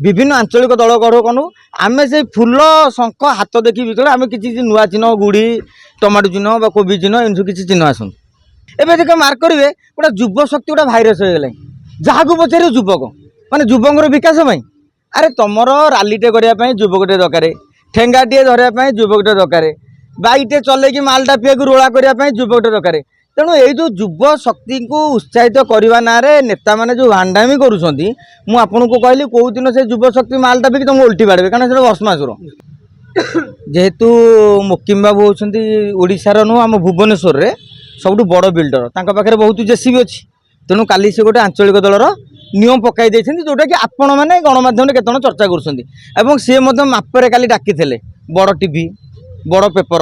विभिन्न आंचलिक दल गढ़ कनु आम से फुल शंख हाथ देखी भर आम किसी नुआ चिन्ह गुड़ी टमाटो चिन्ह बा कोबी चिन्ह इन किसी चिन्ह आसन एवं देख मार्क करेंगे गोटे युव शक्ति गोटे भाइरस हो गला जहाँ को पचार युवक माने युवक विकास अरे तुम रालीटे करने युवकटे दरकार ठेंगाटे धरने युवकटे दरकार बाइकटे चल मालटा पिया रोला करने युवकटे दरकार तेणु ये जो युव शक्ति को उत्साहित करने ना नेता मैंने जो भांडामी करूँ कहली कौ दिन से युव शक्ति मालटा भी तुमको उल्टी बाड़े कारण से भस्मासुर जेहेतु मुकिम बाबू होती ओडार नुह आम भुवनेश्वर में सब बड़ बिल्डर पाखे बहुत जेसीबी अच्छी तेणु काली से गोटे आंचलिक दलर नियम पकई जोटा कि आपण मैंने गणमाध्यम केतन चर्चा कर सी मापरे काली डाकी बड़ टीवी बड़ पेपर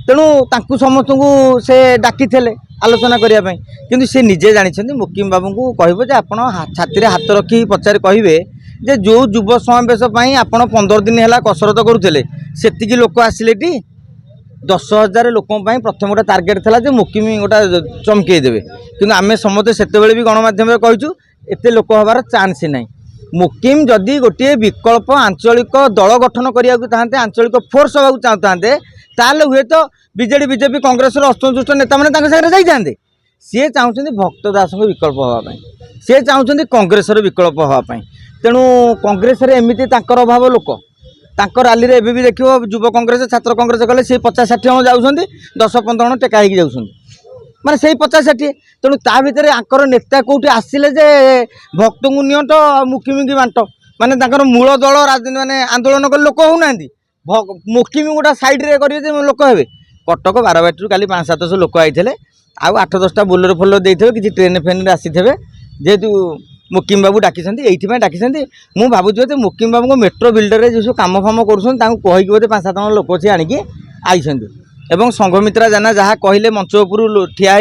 तेणु तांकु समस्त को से डाकी आलोचना करने किंतु से निजे जानी मुकिम बाबू को कहे आप छाती हाथ रखी पचार कहे जे जो युव समावेश आपड़ 15 दिन है कसरत करुले से लोक आसिले 10,000 लोक प्रथम गोटे टार्गेट था मुकिम गोटे चमकईदेवे कि आम समस्ते से भी गणमाध्यम कहूँ एत लोक हबार चान्स ना मुकिम जदि गोटे विकल्प आंचलिक दल गठन करने चाहते आंचलिक फोर्स हवा चाहते ताले हुए तो बीजेडी बीजेपी कांग्रेस असंतुष्ट नेता मैंने जाते सी चाहते भक्त दास विकल्प हाँपाई सी चाहते कांग्रेस विकल्प हाँपाई तेणु कांग्रेस एमती अभाव लोक राली रे भी देखो युव कांग्रेस छात्र कांग्रेस कले से 50-60 जन जाऊँच 10-15 जन टेका हो माने से 50-60 तेणु ता भितर आंकर नेता कौटी आसिले जे भक्त को नियंट मुखिमी बांट माने मूल दल राजनीति माने आंदोलन कर लोक होना मुखिमी गोटा सैड रे करेंगे लोक हे कटक बारबाटी काली 500-700 लोक आते आउ 8-10टा बोलेरो फोलेरो देते किसी ट्रेन फेन आसी जेहेतु मुकिम बाबू डाकी ये डाकी मुझे भावुँ मुकिम बाबू को मेट्रो बिल्डर जो सब कम फाम कहीकि बोधे 5-7 जन लोक सी आणिकी आई संघमित्रा जाना जहाँ कहले मंच उपर ठिया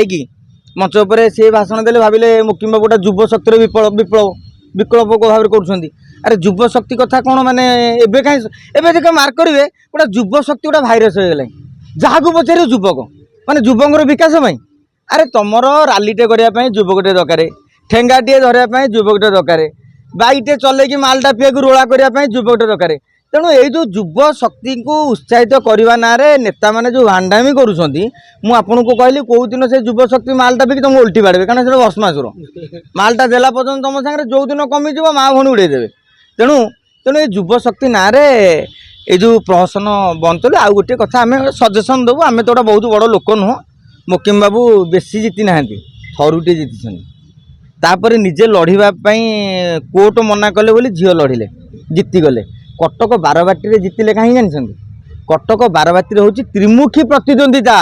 मंच उपर सी भाषण देले भाविले मुकिम बाबू गोटे युव शक्तिर विकल्प को भाव कर अरे युव शक्ति कथा कौन माने एबे कहीं देख मार्क करेंगे गोटे युव शक्ति गोटे भाइरस हो गला जहाँ को पचार युवक माने युवक विकास अरे तुम रालीटे करने युवकटे दरकार ठेंगाटे धरने युवकटे दरकार बाइकटे चल मालटा पिया रोला करने युवकटे दरकार तेणु ये जो युव शक्ति को उत्साहित करने ना नेता मैंने जो भांडामी करूँ कहली कौ दिन से युव शक्ति मालटा भी तुमको उल्टी बाड़े कारण से भस्मासुर मालटा देला पर्यटन तुम सागर जो दिन कमिज माँ भणी उड़ेदेवे तेणु तेणु ये युव शक्ति ना ये जो प्रहसन बंद कले आउ गोटे कथा आम सजेसन देवु आम तो बहुत बड़ लोक नुह मुकिम बाबू बेसी जीति ना थरुटे जीति तापर निजे लड़ाई कोर्ट मना कले बोली झील लड़िले जीतीगले कटक बारबाटी जीतिले कहीं जानते कटक बारबाटी हूँ त्रिमुखी प्रतिद्वंदिता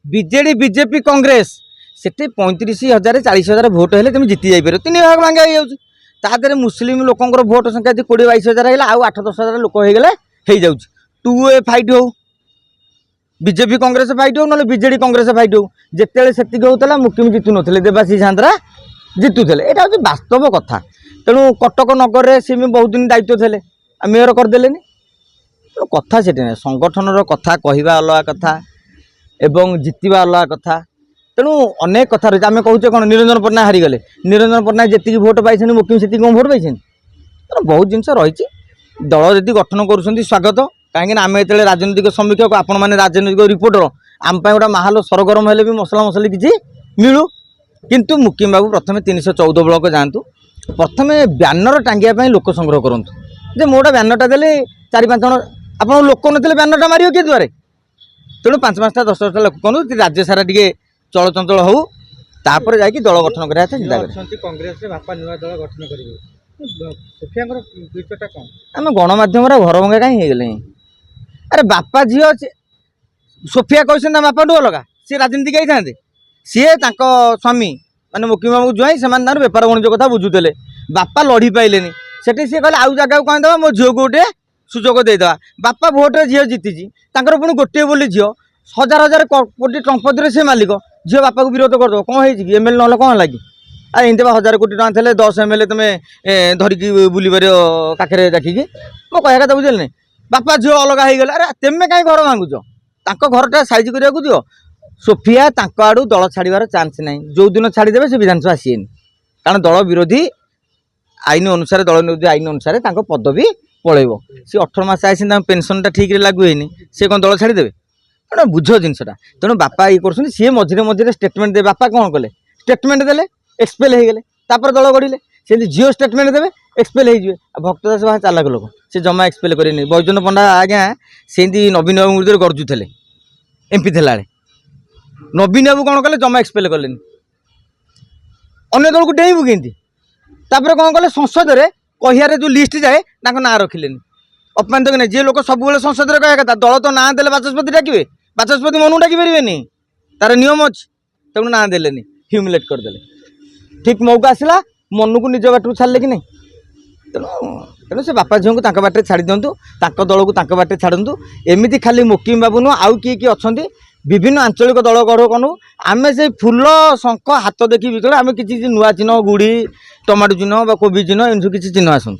बीजेडी बीजेपी कांग्रेस से 35,000 40,000 भोट है तुम जीति जापर 3 भाग भांगा हो मुस्लिम लोकंर भोट संख्या 20-22,000 है आउ 8-10,000 लोक हो जाए 2A फाइट हो बीजेपी कांग्रेस फाइट हो ना बीजेडी कांग्रेस फाइट हो जिते से होता मुकिम जीतु ना देवाशीष झांद्रा जीतुले यहाँ हूँ वास्तव कथा तेणु कटक नगर में सी बहुत दिन दायित्व थे मेयर करदे कथा से संगठन कथा कहवा अलग कथा एवं जीतवा अलग कथा तेणु अनेक कथा रही आम कहूँ कौन निरंजन पट्टनायक हारीगले निरंजन पट्टनायक जी भोट पाई मुकिम से भोट पाई तेणु बहुत जिनस रही दल जी गठन कर स्वागत कहीं आम जो राजनीतिक समीक्षक आपण मैंने राजनीतिक रिपोर्टर आम गोटे माहौल सरगरम हेले भी मसला मसली किसी मिलू किंतु मुकिम बाबू प्रथम 314 ब्लॉक जातु प्रथम ब्यानर टांगिया लोक संग्रह करूँ जे मोटा ब्यानरटा देले 4-5 जन आप लोक ना ब्यानरटा मार किए द्वारे तेणु 5-5टा 10-10टा लोक कहूँ राज्य सारा टे चलचंचल हो तापर जाकि दल गठन करने चिंता आम गणमाध्यम घर भंगा कहीं गले अरे बापा झील सोफिया कहते बापा ठूँ अलग सी राजनीति आई था सी स्वामी माने मुकिम बाबू जुआई से बेपार वाणिज्य कथा बुझुले बापा लड़ी पाइले से कहले आउ जगह कौन देवा मो झील को गोटे सुजोग देदेवा बापा भोटे झील जीति पुणी गोटे बोली झील 1000 कोटी संपत्ति से मालिक झील बापा को विरोध करदेव कौन है एमएलए ना कौन लगी आ एमती 1000 कोटी टाँग थे 10 एमएलए तुम्हें धरिकी बुलबार पाखे देखिकी मो कह कथा बुझे ना बापा झील अलग हो गले अरे तेमें कहीं घर भांगुच घरटा साइज करने दियो सोफिया आड़ू दल छाड़ार चान्स ना जो दिन छाड़देवे से विधानसभा आसीनि कारण दल विरोधी आईन अनुसार दल नियुक्ति आईन अनुसार पदवी पलैब सी 18 मास आसी पेनसनटा ठीक लागू है सी कौन दल छाड़देवे तेना बुझ जिनसा तेणु बापा ये कर सी मझे मझे स्टेटमेंट दे बापा कौन कले स्टेटमेंट देले एक्सपेल हो गले दल गढ़िले से झील स्टेटमेंट देवे एक्सपेल हो भक्त दास बाहा चालाक लोक से जमा एक्सपेल कर बैजन पंडा आज्ञा से नवीन बाबू विरुद्ध गरजुले एमपी थे नवीन बाबू कौन कले जमा एक्सपेल कले अन्य दल को डेईबू केमती कौन कले संसद में कहियारे जो लिस्ट जाए ना रखिले अपमानित कि जी लोक सब संसद में कह कथा दल तो ना दे बाचस्पति डाके बाचस्पति मन डाक पारे तार नियम अच्छी तेणु ना देले ह्यूमिलेट करदे ठीक मौका आसला मन को निज बाट छाड़े कि नहीं तेणु तेणु से बापा झील को बाटे छाड़ी दिंतु दल को बाटे छाड़ू एमती खाली मुकिम बाबू नुह आउ किए अच्छा विभिन्न आंचलिक दल गढ़ कनु आम से फुल शंख हाथ देखी भितर आम किसी नुआ चिन्ह गुड़ी टमाटो चिन्ह कोबी चिन्ह एमती किसी चिन्ह आसू